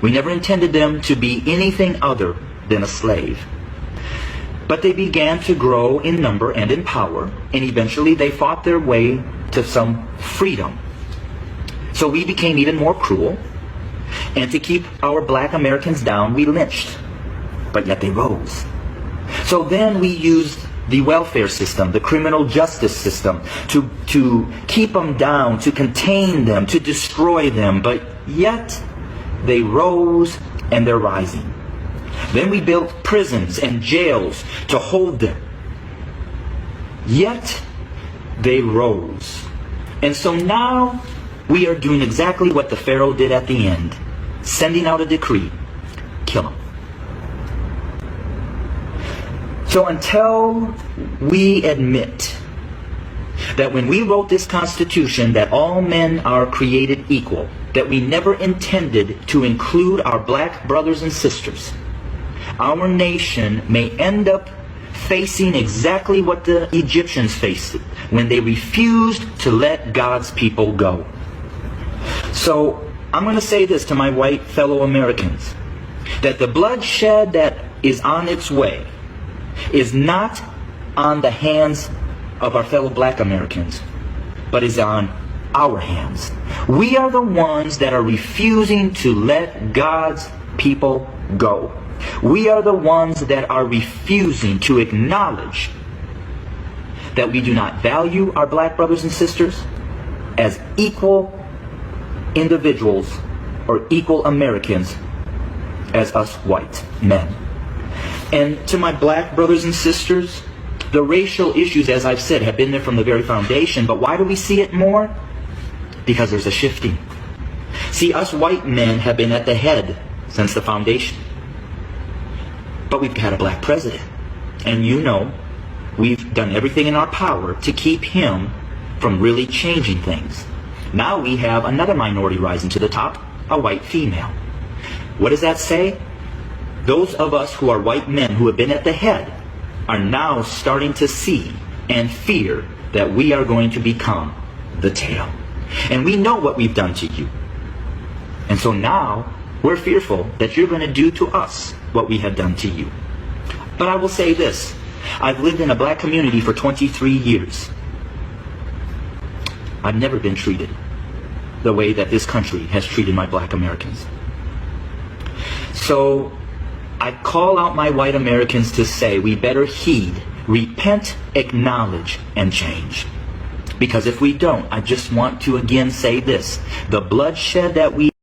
We never intended them to be anything other than a slave. But they began to grow in number and in power, and eventually they fought their way to some freedom. So we became even more cruel, and to keep our black Americans down, we lynched. But yet they rose. So then we used the welfare system, the criminal justice system, to keep them down, to contain them, to destroy them. But yet they rose, and they're rising. Then we built prisons and jails to hold them. Yet they rose. And so now we are doing exactly what the Pharaoh did at the end, sending out a decree: kill them. So until we admit that when we wrote this Constitution that all men are created equal, that we never intended to include our black brothers and sisters, our nation may end up facing exactly what the Egyptians faced when they refused to let God's people go. So I'm going to say this to my white fellow Americans, that the bloodshed that is on its way is not on the hands of our fellow black Americans, but is on our hands. We are the ones that are refusing to let God's people go. We are the ones that are refusing to acknowledge that we do not value our black brothers and sisters as equal individuals or equal Americans as us white men. And to my black brothers and sisters, the racial issues, as I've said, have been there from the very foundation. But why do we see it more? Because there's a shifting. See, us white men have been at the head since the foundation. But we've had a black president. And you know, we've done everything in our power to keep him from really changing things. Now we have another minority rising to the top, a white female. What does that say? Those of us who are white men who have been at the head are now starting to see and fear that we are going to become the tail. And we know what we've done to you. And so now we're fearful that you're going to do to us what we have done to you. But I will say this. I've lived in a black community for 23 years. I've never been treated the way that this country has treated my black Americans. So I call out my white Americans to say we better heed, repent, acknowledge, and change. Because if we don't, I just want to again say this: the bloodshed that we